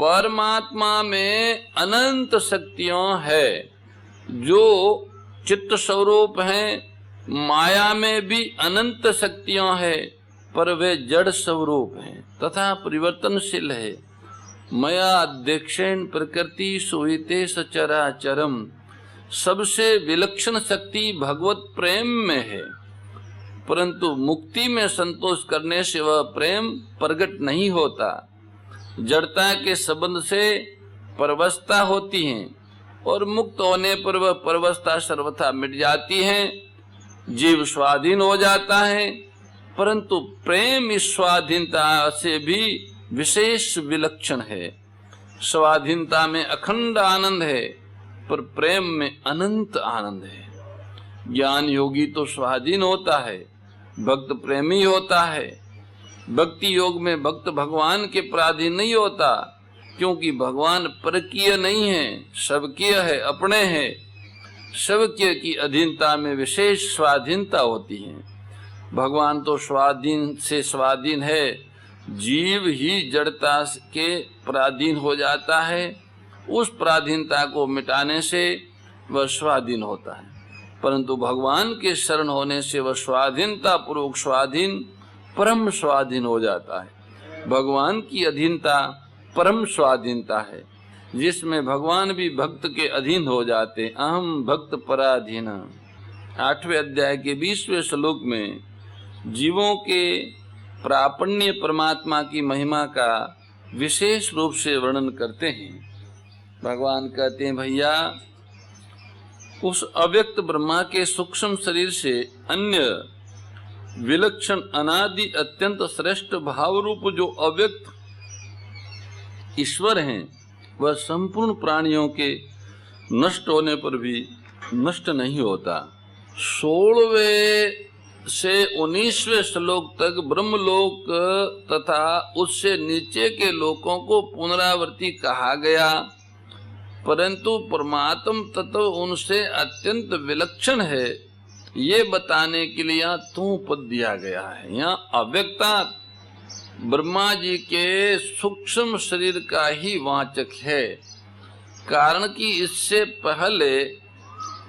परमात्मा में अनंत शक्तियां है जो चित्त स्वरूप हैं। माया में भी अनंत शक्तियां है पर वे जड़ स्वरूप हैं तथा परिवर्तनशील है। मया अध्यक्षेण प्रकृति सुहिते सचराचरम। सबसे विलक्षण शक्ति भगवत प्रेम में है, परंतु मुक्ति में संतोष करने से वह प्रेम प्रकट नहीं होता। जड़ता के संबंध से परवस्था होती है और मुक्त होने पर वह परवस्था सर्वथा मिट जाती है। जीव स्वाधीन हो जाता है, परंतु प्रेम इस स्वाधीनता से भी विशेष विलक्षण है। स्वाधीनता में अखंड आनंद है पर प्रेम में अनंत आनंद है। ज्ञान योगी तो स्वाधीन होता है, भक्त प्रेमी होता है। भक्ति योग में भक्त भगवान के पराधीन नहीं होता, क्योंकि भगवान परकीय नहीं है, सबकीय है, अपने है। सबकीय की अधीनता में विशेष स्वाधीनता होती है। भगवान तो स्वाधीन से स्वाधीन है, जीव ही जड़ता के पराधीन हो जाता है। उस पराधीनता को मिटाने से वह स्वाधीन होता है, परंतु भगवान के शरण होने से वह स्वाधीनता पूर्वक स्वाधीन परम स्वाधीन हो जाता है। भगवान की अधीनता परम स्वाधीनता है, जिसमें भगवान भी भक्त के अधीन हो जाते। अहम भक्त पराधीन। 8वें अध्याय के 20वें श्लोक में जीवों के प्रापण्य परमात्मा की महिमा का विशेष रूप से वर्णन करते हैं। भगवान कहते हैं, भैया उस अव्यक्त ब्रह्मा के सूक्ष्म शरीर से अन्य विलक्षण अनादि अत्यंत श्रेष्ठ भाव रूप जो अव्यक्त ईश्वर हैं, वह संपूर्ण प्राणियों के नष्ट होने पर भी नष्ट नहीं होता। 16वें से 19वें श्लोक तक ब्रह्मलोक तथा उससे नीचे के लोकों को पुनरावृत्ति कहा गया, परंतु परमात्म तत्व उनसे अत्यंत विलक्षण है, ये बताने के लिए यहाँ तू पद दिया गया है। यहाँ अव्यक्ता ब्रह्मा जी के सूक्ष्म शरीर का ही वाचक है, कारण कि इससे पहले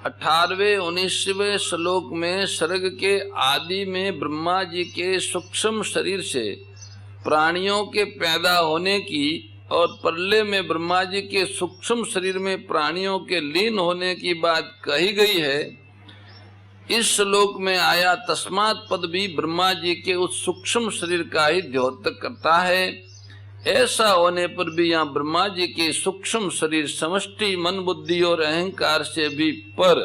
18वें 19वें श्लोक में सर्ग के आदि में ब्रह्मा जी के सूक्ष्म शरीर से प्राणियों के पैदा होने की और प्रलय में ब्रह्मा जी के सूक्ष्म शरीर में प्राणियों के लीन होने की बात कही गई है। इस श्लोक में आया तस्मात् पद भी ब्रह्मा जी के उस सूक्ष्म शरीर का ही द्योतक करता है। ऐसा होने पर भी यहाँ ब्रह्मा जी के सूक्ष्म शरीर समष्टि मन बुद्धि और अहंकार से भी पर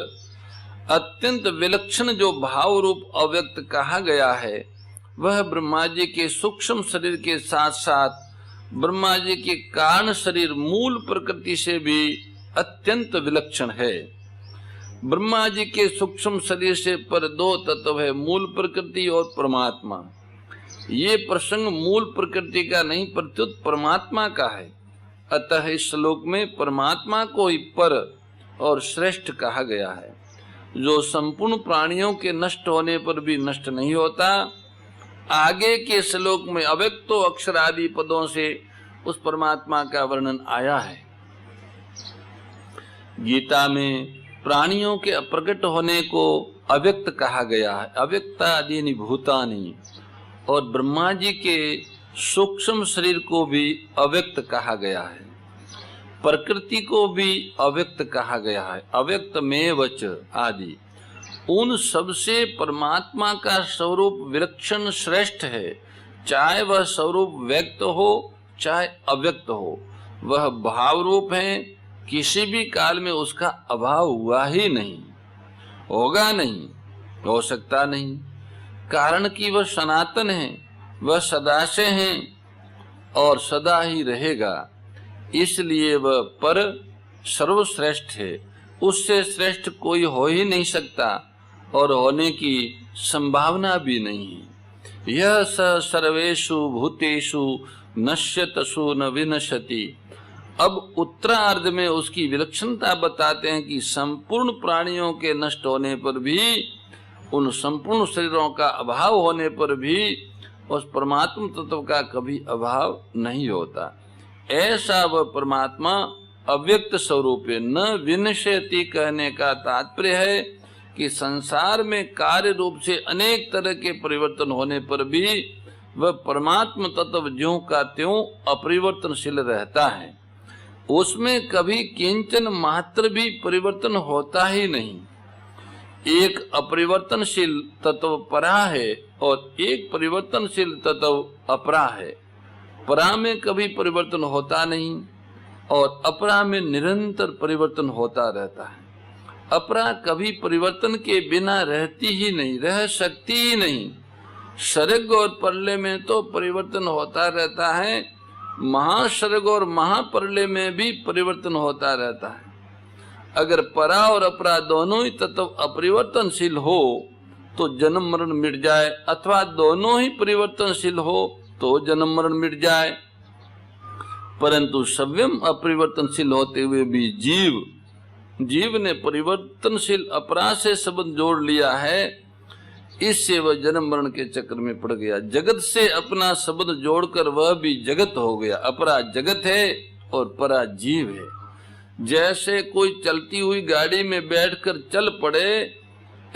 अत्यंत विलक्षण जो भाव रूप अव्यक्त कहा गया है, वह ब्रह्मा जी के सूक्ष्म शरीर के साथ साथ ब्रह्मा जी के कारण शरीर मूल प्रकृति से भी अत्यंत विलक्षण है। ब्रह्मा जी के सूक्ष्म शरीर से पर दो तत्व है, मूल प्रकृति और परमात्मा। ये प्रसंग मूल प्रकृति का नहीं प्रत्युत परमात्मा का है। अतः इस श्लोक में परमात्मा को ही पर और श्रेष्ठ कहा गया है, जो संपूर्ण प्राणियों के नष्ट होने पर भी नष्ट नहीं होता। आगे के श्लोक में अव्यक्तो अक्षर आदि पदों से उस परमात्मा का वर्णन आया है। गीता में प्राणियों के अप्रकट होने को अव्यक्त कहा गया है, अव्यक्तादीनि भूतानि, और ब्रह्मा जी के सूक्ष्म शरीर को भी अव्यक्त कहा गया है। प्रकृति को भी अव्यक्त कहा गया है, अव्यक्त में वच आदि। उन सबसे परमात्मा का स्वरूप विलक्षण श्रेष्ठ है, चाहे वह स्वरूप व्यक्त हो चाहे अव्यक्त हो। वह भाव रूप है, किसी भी काल में उसका अभाव हुआ ही नहीं, होगा नहीं, हो सकता नहीं, कारण कि वह सनातन है, वह सदा से है और सदा ही रहेगा। इसलिए वह पर सर्वश्रेष्ठ है, उससे श्रेष्ठ कोई हो ही नहीं सकता और होने की संभावना भी नहीं है। यह स सर्वेषु भूतेषु नश्यतसु न विनश्यति। अब उत्तरार्ध में उसकी विलक्षणता बताते हैं कि संपूर्ण प्राणियों के नष्ट होने पर भी, उन संपूर्ण शरीरों का अभाव होने पर भी उस परमात्म तत्व का कभी अभाव नहीं होता। ऐसा वह परमात्मा अव्यक्त स्वरूप है। न विनश्यति कहने का तात्पर्य है कि संसार में कार्य रूप से अनेक तरह के परिवर्तन होने पर भी वह परमात्म तत्व ज्यों का त्यों अपरिवर्तनशील रहता है, उसमें कभी किंचन मात्र भी परिवर्तन होता ही नहीं। एक अपरिवर्तनशील तत्व परा है और एक परिवर्तनशील तत्व अपरा है। परा में कभी परिवर्तन होता नहीं और अपरा में निरंतर परिवर्तन होता रहता है। अपरा कभी परिवर्तन के बिना रहती ही नहीं, रह सकती ही नहीं। सर्ग और परले में तो परिवर्तन होता रहता है, महासर्ग और महापरले में भी परिवर्तन होता रहता है। अगर परा और अपरा दोनों ही तत्व अपरिवर्तनशील हो तो जन्म मरण मिट जाए, अथवा दोनों ही परिवर्तनशील हो तो जन्म मरण मिट जाए। परंतु स्वयं अपरिवर्तनशील होते हुए भी जीव ने परिवर्तनशील अपरा से संबंध जोड़ लिया है, इससे वह जन्म मरण के चक्र में पड़ गया। जगत से अपना संबंध जोड़कर वह भी जगत हो गया। अपरा जगत है और परा जीव है। जैसे कोई चलती हुई गाड़ी में बैठकर चल पड़े,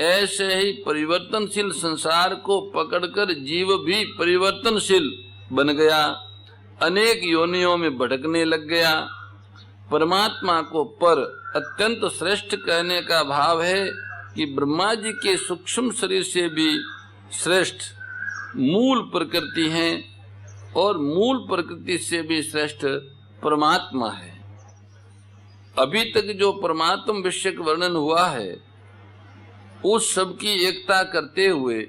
ऐसे ही परिवर्तनशील संसार को पकड़कर जीव भी परिवर्तनशील बन गया, अनेक योनियों में भटकने लग गया। परमात्मा को पर अत्यंत श्रेष्ठ कहने का भाव है कि ब्रह्मा जी के सूक्ष्म शरीर से भी श्रेष्ठ मूल प्रकृति है और मूल प्रकृति से भी श्रेष्ठ परमात्मा है। अभी तक जो परमात्म विषयक वर्णन हुआ है, उस सब की एकता करते हुए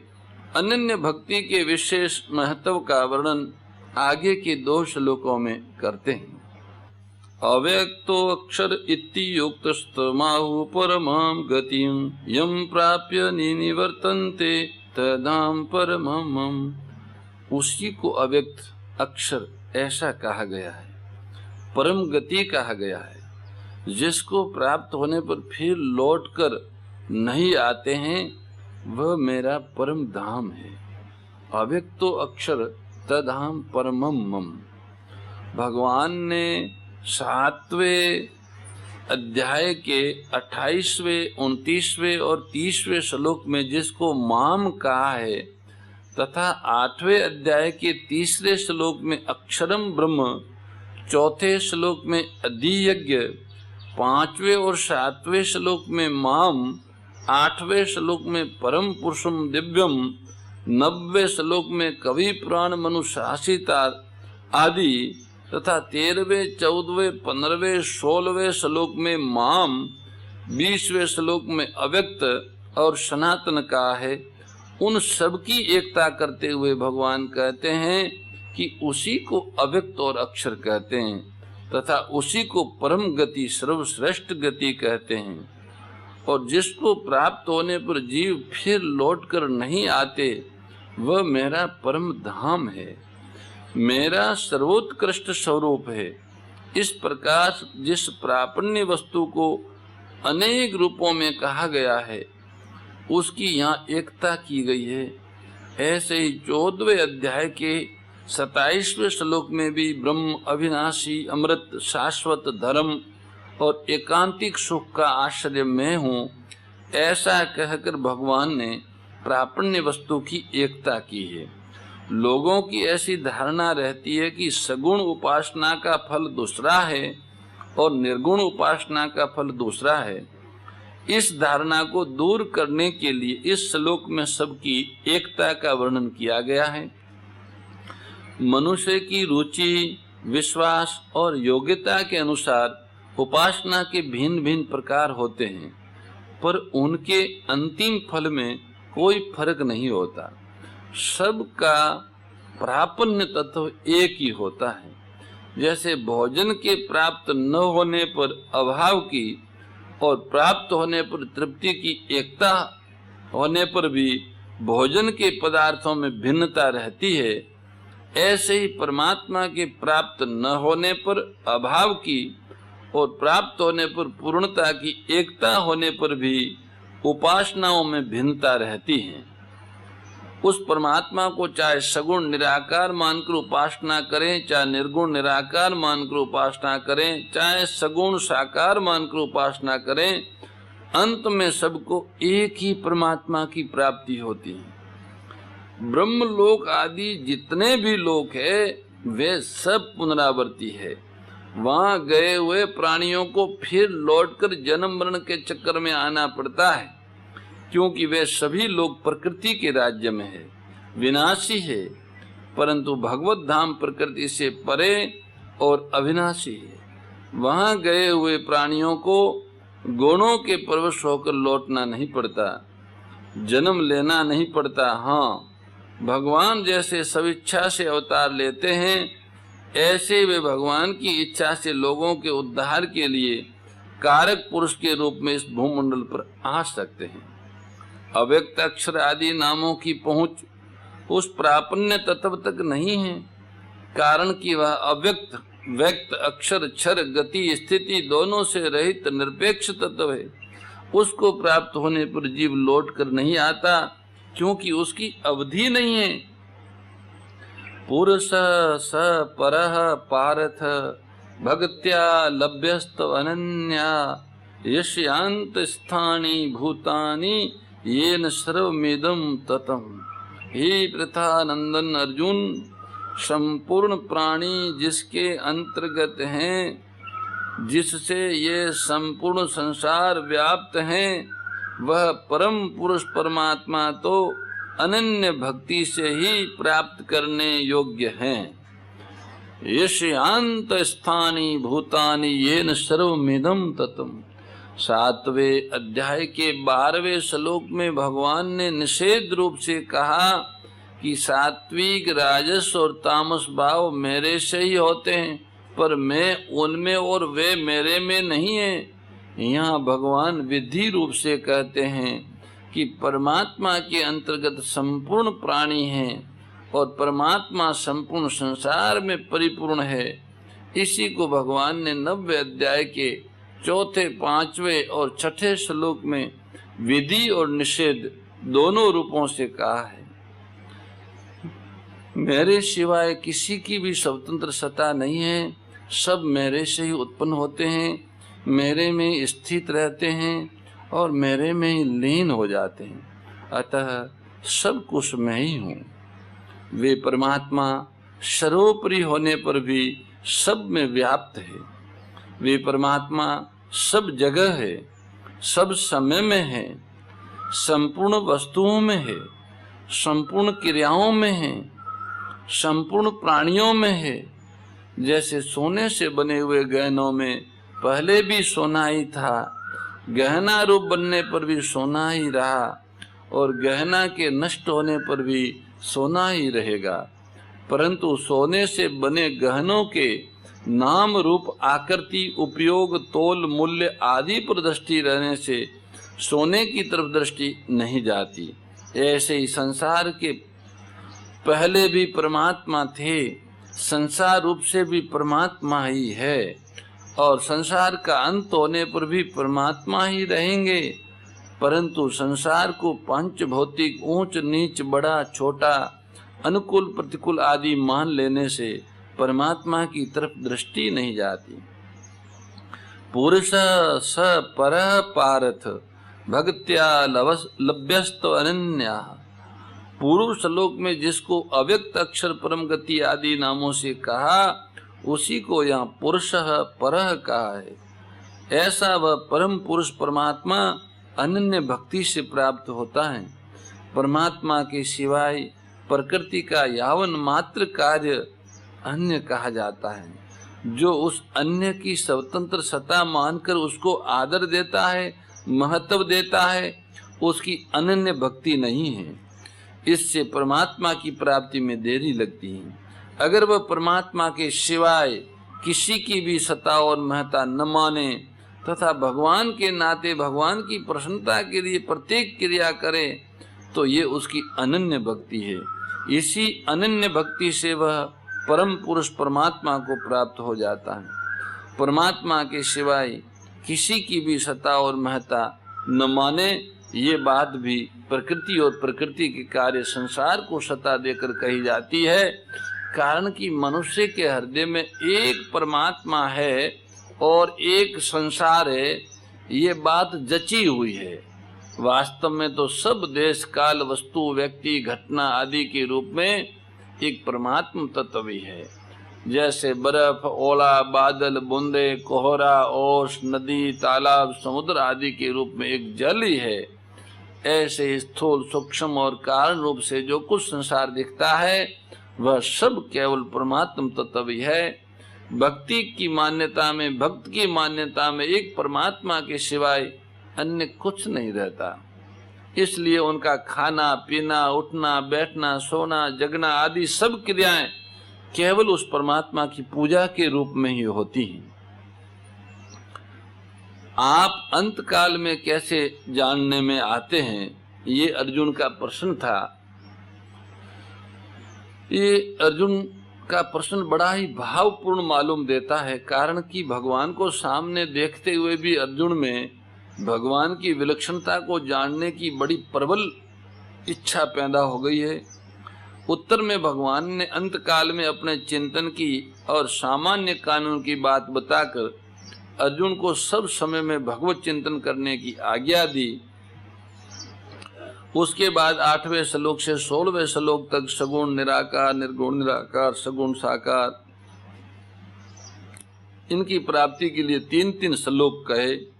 अनन्य भक्ति के विशेष महत्व का वर्णन आगे के 2 श्लोकों में करते हैं। अव्यक्तो अक्षर इति युक्तस्तमाहु परमां गतिं यं प्राप्य निवर्तन्ते तदां परमम्। उसी को अव्यक्त अक्षर ऐसा कहा गया है, परम गति कहा गया है, जिसको प्राप्त होने पर फिर लौटकर नहीं आते हैं, वह मेरा परम धाम है। अव्यक्तो अक्षर तदां परमम् मम। भगवान ने 7वें अध्याय के 28वें, 29वें और 30वें श्लोक में जिसको माम कहा है, तथा 8वें अध्याय के 3रे श्लोक में अक्षरम ब्रह्म, 4थे श्लोक में अधियज्ञ, 5वें और 7वें श्लोक में माम, 8वें श्लोक में परम पुरुषम दिव्यम, 90वें श्लोक में कवि पुराण मनुशासिता आदि, तथा 13वें, 14वें, 15वें, 16वें श्लोक में माम, 20वें श्लोक में अव्यक्त और सनातन का है। उन सब की एकता करते हुए भगवान कहते हैं कि उसी को अव्यक्त और अक्षर कहते हैं, तथा उसी को परम गति, सर्वश्रेष्ठ गति कहते हैं। और जिसको प्राप्त होने पर जीव फिर लौटकर नहीं आते, वह मेरा परम धाम है, मेरा सर्वोत्कृष्ट स्वरूप है। इस प्रकार जिस प्रापण्य वस्तु को अनेक रूपों में कहा गया है, उसकी यहाँ एकता की गई है। ऐसे ही 14वें अध्याय के 27वें श्लोक में भी ब्रह्म, अविनाशी, अमृत, शाश्वत धर्म और एकांतिक सुख का आश्रय मैं हूँ, ऐसा कहकर भगवान ने प्रापण्य वस्तु की एकता की है। लोगों की ऐसी धारणा रहती है कि सगुण उपासना का फल दूसरा है और निर्गुण उपासना का फल दूसरा है। इस धारणा को दूर करने के लिए इस श्लोक में सबकी एकता का वर्णन किया गया है। मनुष्य की रुचि, विश्वास और योग्यता के अनुसार उपासना के भिन्न भिन्न प्रकार होते हैं, पर उनके अंतिम फल में कोई फर्क नहीं होता। सबका प्रापण्य तत्व एक ही होता है। जैसे भोजन के प्राप्त न होने पर अभाव की और प्राप्त होने पर तृप्ति की एकता होने पर भी भोजन के पदार्थों में भिन्नता रहती है, ऐसे ही परमात्मा के प्राप्त न होने पर अभाव की और प्राप्त होने पर पूर्णता की एकता होने पर भी उपासनाओं में भिन्नता रहती है। उस परमात्मा को चाहे सगुण निराकार मानकर उपासना करें, चाहे निर्गुण निराकार मानकर उपासना करें, चाहे सगुण साकार मानकर उपासना करें, अंत में सबको एक ही परमात्मा की प्राप्ति होती है। ब्रह्म लोक आदि जितने भी लोक है वे सब पुनरावर्ती है। वहां गए हुए प्राणियों को फिर लौटकर जन्म मरण के चक्कर में आना पड़ता है, क्योंकि वे सभी लोग प्रकृति के राज्य में है, विनाशी है। परंतु भगवत धाम प्रकृति से परे और अविनाशी है। वहां गए हुए प्राणियों को गुणों के परवश होकर लौटना नहीं पड़ता, जन्म लेना नहीं पड़ता। हाँ, भगवान जैसे स्वेच्छा से अवतार लेते हैं, ऐसे वे भगवान की इच्छा से लोगों के उद्धार के लिए कारक पुरुष के रूप में इस भूमंडल पर आ सकते हैं। अव्यक्त अक्षर आदि नामों की पहुंच उस प्रापण्य तत्व तक नहीं है, कारण कि वह अव्यक्त व्यक्त अक्षर क्षर गति स्थिति दोनों से रहित निरपेक्ष तत्व है। उसको प्राप्त होने पर जीव लौट कर नहीं आता, क्योंकि उसकी अवधि नहीं है। पुरुष स परः पारथ भक्त्या लभ्यस्त अनन्या यश्यांत स्थानी भूतानि येन सर्वमिदं ततम्। हे प्रथानंदन अर्जुन, संपूर्ण प्राणी जिसके अंतर्गत हैं, जिससे ये संपूर्ण संसार व्याप्त हैं, वह परम पुरुष परमात्मा तो अनन्य भक्ति से ही प्राप्त करने योग्य हैं। यश्यांत स्थानी भूतानि येन सर्वमिदं ततम्। 7वें अध्याय के 12वें श्लोक में भगवान ने निषेध रूप से कहा कि सात्विक राजस और तामस भाव मेरे से ही होते हैं, पर मैं उनमें और वे मेरे में नहीं है। यहाँ भगवान विधि रूप से कहते हैं कि परमात्मा के अंतर्गत संपूर्ण प्राणी हैं और परमात्मा संपूर्ण संसार में परिपूर्ण है। इसी को भगवान ने 9वें अध्याय के 4, 5वें और 6ठे श्लोक में विधि और निषेध दोनों रूपों से कहा है। मेरे सिवाय किसी की भी स्वतंत्र सत्ता नहीं है, सब मेरे से ही उत्पन्न होते हैं, मेरे में स्थित रहते हैं और मेरे में ही लीन हो जाते हैं। अतः सब कुछ मैं ही हूँ। वे परमात्मा सर्वोपरि होने पर भी सब में व्याप्त है। वे परमात्मा सब जगह है, सब समय में है, संपूर्ण वस्तुओं में है, संपूर्ण क्रियाओं में है, संपूर्ण प्राणियों में है। जैसे सोने से बने हुए गहनों में पहले भी सोना ही था, गहना रूप बनने पर भी सोना ही रहा और गहना के नष्ट होने पर भी सोना ही रहेगा। परंतु सोने से बने गहनों के नाम रूप आकृति उपयोग तोल मूल्य आदि पर दृष्टि रहने से सोने की तरफ दृष्टि नहीं जाती। ऐसे ही संसार के पहले भी परमात्मा थे, संसार रूप से भी परमात्मा ही है और संसार का अंत होने पर भी परमात्मा ही रहेंगे। परंतु संसार को पंच भौतिक ऊंच नीच बड़ा छोटा अनुकूल प्रतिकूल आदि मान लेने से परमात्मा की तरफ दृष्टि नहीं जाती। पुरुष स परः पारथ भक्त्या लभ्यस्त अनन्या। पूर्व श्लोक में जिसको अव्यक्त अक्षर परम गति आदि नामों से कहा, उसी को यहाँ पुरुष परः कहा है। ऐसा वह परम पुरुष परमात्मा अनन्य भक्ति से प्राप्त होता है। परमात्मा के सिवाय प्रकृति का यावन मात्र कार्य अन्य कहा जाता है। जो उस अन्य की स्वतंत्र सत्ता मानकर उसको आदर देता है, महत्व देता है, उसकी अनन्य भक्ति नहीं है। इससे परमात्मा की प्राप्ति में देरी लगती है। अगर वह परमात्मा के सिवाय किसी की भी सत्ता और महत्ता न माने तथा भगवान के नाते भगवान की प्रसन्नता के लिए प्रत्येक क्रिया करे, तो ये उसकी अनन्य भक्ति है। इसी अनन्य भक्ति से वह परम पुरुष परमात्मा को प्राप्त हो जाता है। परमात्मा के सिवाय किसी की भी सत्ता और महत्ता न माने, ये बात भी प्रकृति और प्रकृति के कार्य संसार को सत्ता देकर कही जाती है, कारण कि मनुष्य के हृदय में एक परमात्मा है और एक संसार है। ये बात जची हुई है। वास्तव में तो सब देश काल वस्तु व्यक्ति घटना आदि के रूप में एक परमात्म तत्व ही है। जैसे बर्फ, ओला, बादल, बूंदे, कोहरा, ओस, नदी, तालाब, समुद्र आदि के रूप में एक जल ही है, ऐसे स्थूल, सूक्ष्म और कारण रूप से जो कुछ संसार दिखता है वह सब केवल परमात्म तत्व ही है। भक्ति की मान्यता में, भक्त की मान्यता में एक परमात्मा के सिवाय अन्य कुछ नहीं रहता। इसलिए उनका खाना पीना, उठना बैठना, सोना जगना आदि सब क्रियाएं केवल उस परमात्मा की पूजा के रूप में ही होती हैं। आप अंत काल में कैसे जानने में आते हैं, ये अर्जुन का प्रश्न था। ये अर्जुन का प्रश्न बड़ा ही भावपूर्ण मालूम देता है, कारण कि भगवान को सामने देखते हुए भी अर्जुन में भगवान की विलक्षणता को जानने की बड़ी प्रबल इच्छा पैदा हो गई है। उत्तर में भगवान ने अंत काल में अपने चिंतन की और सामान्य कानून की बात बताकर अर्जुन को सब समय में भगवत चिंतन करने की आज्ञा दी। उसके बाद 8वें श्लोक से 16वें श्लोक तक सगुण निराकार, निर्गुण निराकार, सगुण साकार, इनकी प्राप्ति के लिए 3-3 श्लोक कहे।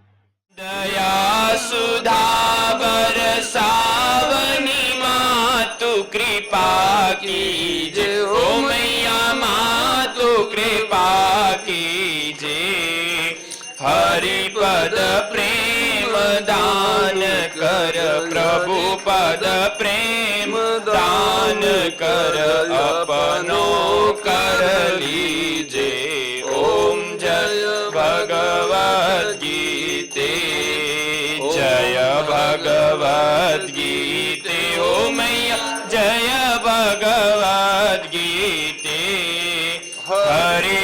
दया सुधा बरसावनी मातु कृपा कीजे, ओ मैया मातु कृपा कीजे। हरि पद प्रेम दान कर, प्रभु पद प्रेम दान कर, अपनो कर लीजे। ओम जय भगवद गीते, जय भगवद गीते, ओ मैया जय भगवद गीते। हरि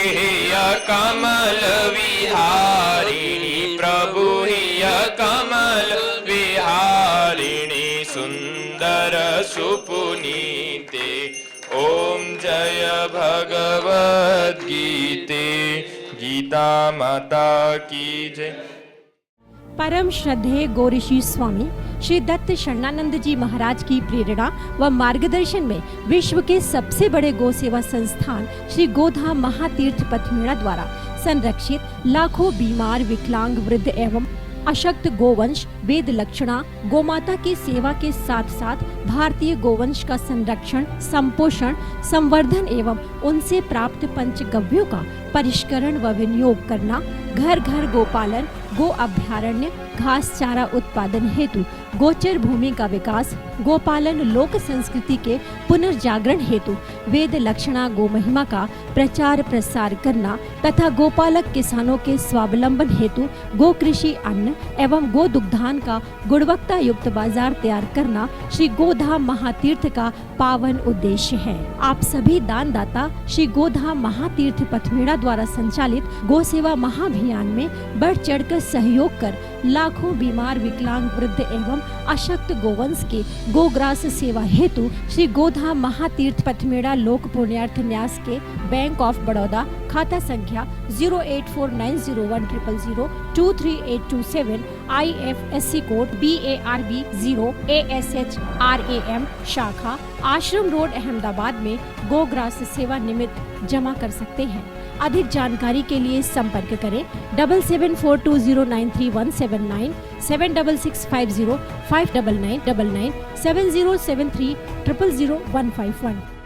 कमल विहारिणी, प्रभु हिय कमल विहारिणी, सुंदर सुपुनीते। ओम जय भगवद गीते, गीता माता की जय। परम श्रद्धेय गौरीशी स्वामी श्री दत्त शरणानंद जी महाराज की प्रेरणा व मार्गदर्शन में विश्व के सबसे बड़े गौ सेवा संस्थान श्री गोधाम महातीर्थ पथमेड़ा द्वारा संरक्षित लाखों बीमार, विकलांग, वृद्ध एवं अशक्त गोवंश वेद लक्षणा गोमाता की सेवा के साथ साथ भारतीय गोवंश का संरक्षण, संपोषण, संवर्धन एवं उनसे प्राप्त पंचगव्यों का परिष्करण व विनियोग करना, घर घर गोपालन, गो अभ्यारण्य, घास चारा उत्पादन हेतु गोचर भूमि का विकास, गोपालन लोक संस्कृति के पुनर्जागरण हेतु वेद लक्षणा गो महिमा का प्रचार प्रसार करना तथा गोपालक किसानों के स्वावलंबन हेतु गो कृषि अन्न एवं गो दुग्धान का गुणवत्ता युक्त बाजार तैयार करना श्री गोधाम महातीर्थ का पावन उद्देश्य है। आप सभी दानदाता श्री गोधाम महातीर्थ पथमेड़ा द्वारा संचालित गो सेवा महाअभियान में बढ़ चढ़कर सहयोग कर लाखों बीमार, विकलांग, वृद्ध एवं अशक्त गोवंश के गोग्रास सेवा हेतु श्री गोधाम महातीर्थ पथमेड़ा लोक पुण्यार्थ न्यास के बैंक ऑफ बड़ौदा खाता संख्या 084901000238827 IFSC कोड BARB 0 ASHRAM शाखा आश्रम रोड अहमदाबाद में गोग्रास सेवा निमित्त जमा कर सकते हैं। अधिक जानकारी के लिए संपर्क करें 7742093179 7665059999 7073000151।